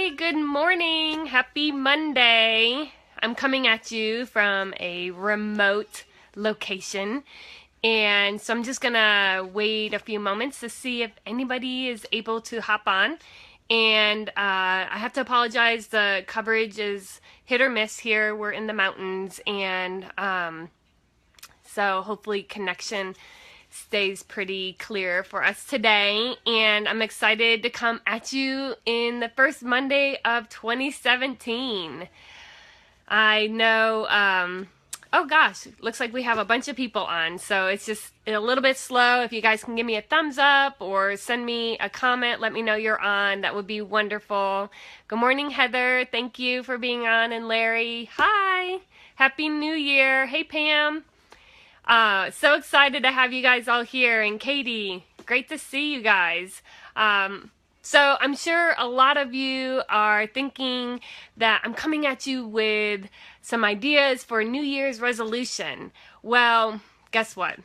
Hey, good morning. Happy Monday. I'm coming at you from a remote location. And so I'm just going to wait a few moments to see if anybody is able to hop on. And I have to apologize. The coverage is hit or miss here. We're in the mountains. And so hopefully connection stays pretty clear for us today, and I'm excited to come at you in the first Monday of 2017. I know, oh gosh, looks like we have a bunch of people on, so it's just a little bit slow. If you guys can give me a thumbs up or send me a comment, let me know you're on. That would be wonderful. Good morning, Heather. Thank you for being on, and Larry. Hi. Happy New Year. Hey, Pam. So excited to have you guys all here, and Katie, great to see you guys. So I'm sure a lot of you are thinking that I'm coming at you with some ideas for New Year's resolution. Well, guess what?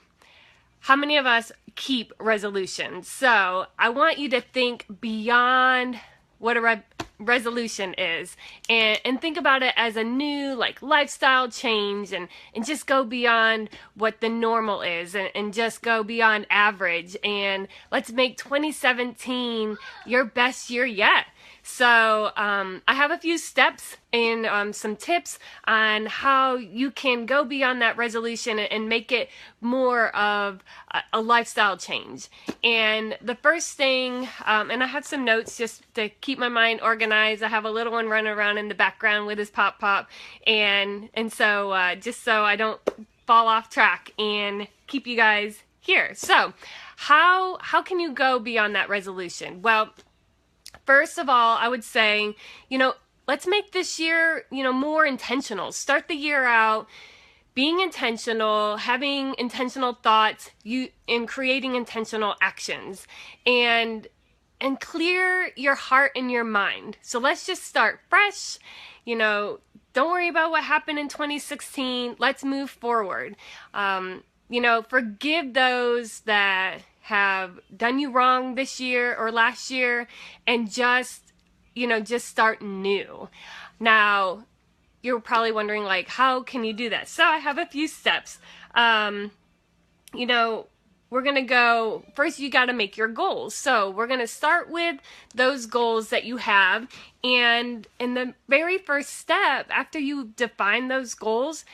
How many of us keep resolutions? So I want you to think beyond what a resolution is, and think about it as a new lifestyle change, and just go beyond what the normal is, and just go beyond average, and let's make 2017 your best year yet. So I have a few steps and some tips on how you can go beyond that resolution and make it more of a lifestyle change. And the first thing, and I have some notes just to keep my mind organized. I have a little one running around in the background with his pop, and so just so I don't fall off track and keep you guys here. So how can you go beyond that resolution? Well, first of all, I would say, let's make this year, more intentional. Start the year out being intentional, having intentional thoughts, and creating intentional actions, and clear your heart and your mind. So let's just start fresh. Don't worry about what happened in 2016. Let's move forward. Forgive those that have done you wrong this year or last year, and just start new. Now, you're probably wondering, how can you do that? So I have a few steps. We're going to go, first you got to make your goals. So we're going to start with those goals that you have. And in the very first step, after you define those goals,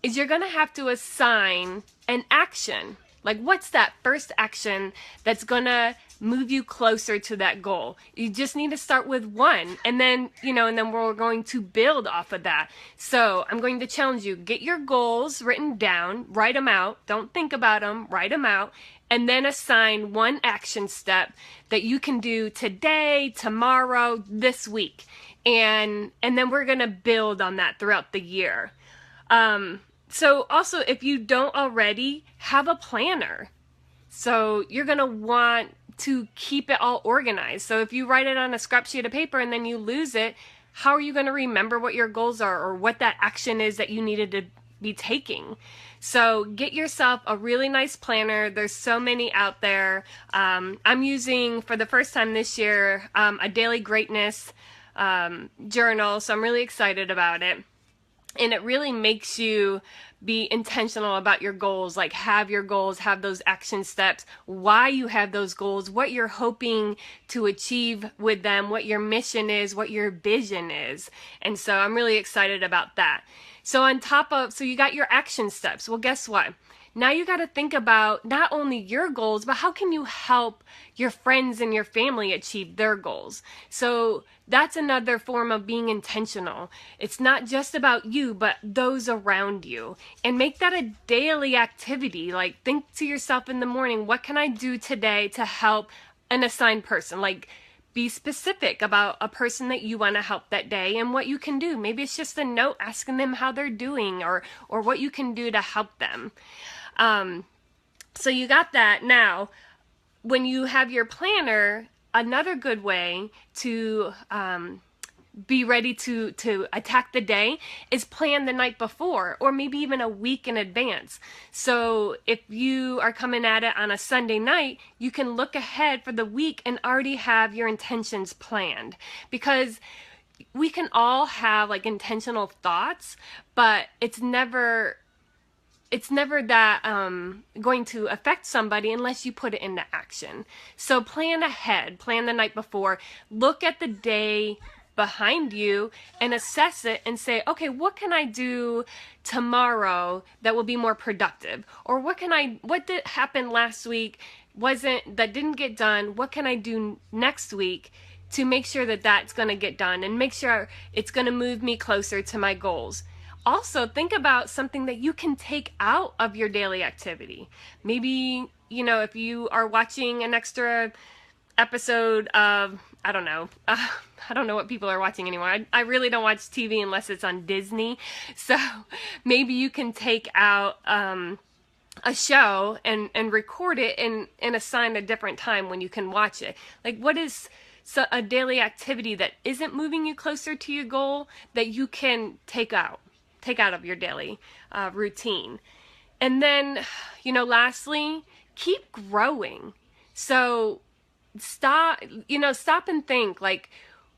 is you're going to have to assign an action. What's that first action that's going to move you closer to that goal? You just need to start with one, and then, and then we're going to build off of that. So I'm going to challenge you, get your goals written down, write them out. Don't think about them, write them out, and then assign one action step that you can do today, tomorrow, this week. And then we're going to build on that throughout the year. So also, if you don't already, have a planner. So you're going to want to keep it all organized. So if you write it on a scrap sheet of paper and then you lose it, how are you going to remember what your goals are, or what that action is that you needed to be taking? So get yourself a really nice planner. There's so many out there. I'm using, for the first time this year, a Daily Greatness journal. So I'm really excited about it. And it really makes you be intentional about your goals. Have your goals, have those action steps, why you have those goals, what you're hoping to achieve with them, what your mission is, what your vision is. And so I'm really excited about that. So so you got your action steps. Well, guess what? Now you got to think about not only your goals, but how can you help your friends and your family achieve their goals? So that's another form of being intentional. It's not just about you, but those around you. And make that a daily activity. Think to yourself in the morning, what can I do today to help an assigned person? Be specific about a person that you want to help that day and what you can do. Maybe it's just a note asking them how they're doing, or what you can do to help them. So you got that. Now, when you have your planner, another good way to be ready to attack the day is plan the night before, or maybe even a week in advance. So if you are coming at it on a Sunday night, you can look ahead for the week and already have your intentions planned. Because we can all have like intentional thoughts, but it's never that going to affect somebody unless you put it into action. So plan ahead, plan the night before, look at the day behind you and assess it and say, okay, what can I do tomorrow that will be more productive? Or what did happen last week that didn't get done? What can I do next week to make sure that that's going to get done and make sure it's going to move me closer to my goals? Also, think about something that you can take out of your daily activity. Maybe, if you are watching an extra episode of, I don't know what people are watching anymore. I really don't watch TV unless it's on Disney. So maybe you can take out a show and record it and assign a different time when you can watch it. Like, what is a daily activity that isn't moving you closer to your goal that you can take out of your daily routine? And then, lastly, keep growing. So stop and think, like,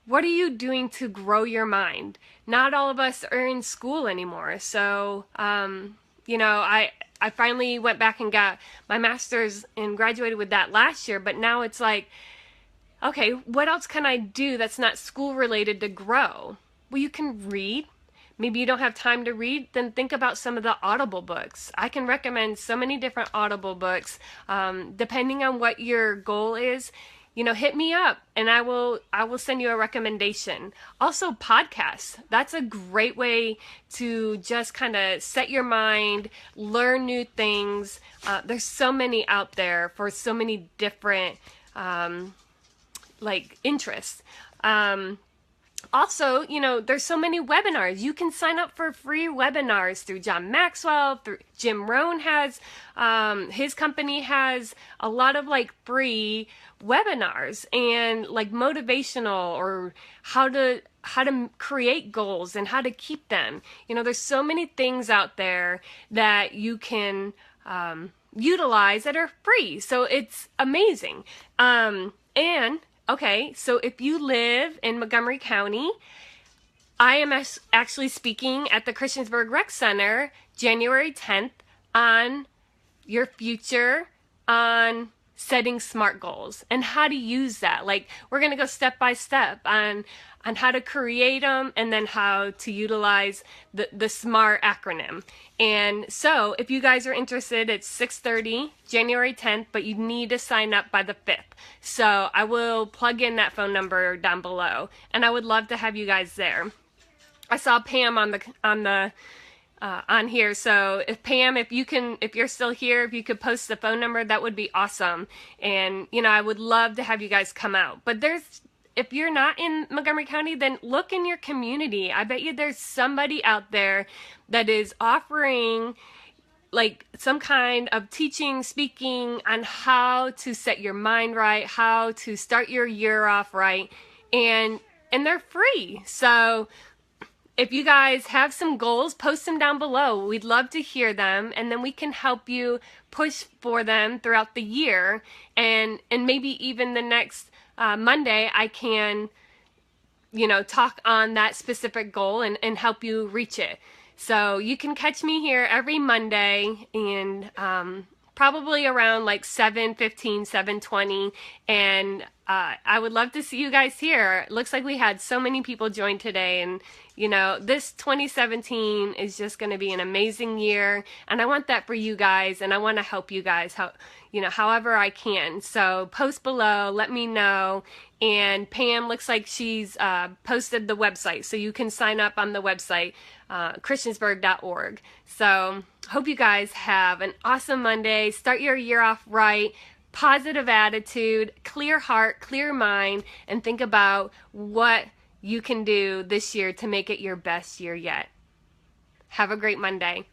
what are you doing to grow your mind? Not all of us are in school anymore. So, I finally went back and got my master's and graduated with that last year, but now it's like, okay, what else can I do that's not school related to grow? Well, you can read. Maybe you don't have time to read, then think about some of the Audible books. I can recommend so many different Audible books, depending on what your goal is. Hit me up and I will send you a recommendation. Also, podcasts. That's a great way to just kind of set your mind, learn new things. There's so many out there for so many different interests. Also, there's so many webinars. You can sign up for free webinars through John Maxwell, through Jim Rohn has, his company has a lot of free webinars and motivational, or how to create goals and how to keep them. There's so many things out there that you can utilize that are free. So it's amazing. Okay, so if you live in Montgomery County, I am actually speaking at the Christiansburg Rec Center January 10th on your future, on setting SMART goals and how to use that. We're going to go step by step on how to create them and then how to utilize the SMART acronym. And so if you guys are interested, it's 6:30, January 10th, but you need to sign up by the 5th. So I will plug in that phone number down below, and I would love to have you guys there. I saw Pam on here. So if Pam, if you're still here, if you could post the phone number, that would be awesome. And, I would love to have you guys come out. But if you're not in Montgomery County, then look in your community. I bet you there's somebody out there that is offering some kind of teaching, speaking on how to set your mind right, how to start your year off right. And they're free. So if you guys have some goals, post them down below. We'd love to hear them, and then we can help you push for them throughout the year. And maybe even the next Monday, I can, talk on that specific goal and help you reach it. So you can catch me here every Monday, and probably around 7:15, 7:20, and I would love to see you guys here. It looks like we had so many people join today, and this 2017 is just going to be an amazing year, and I want that for you guys, and I want to help you guys however I can. So post below, let me know. And Pam looks like she's posted the website, so you can sign up on the website, christiansburg.org. So hope you guys have an awesome Monday. Start your year off right. Positive attitude, clear heart, clear mind, and think about what you can do this year to make it your best year yet. Have a great Monday.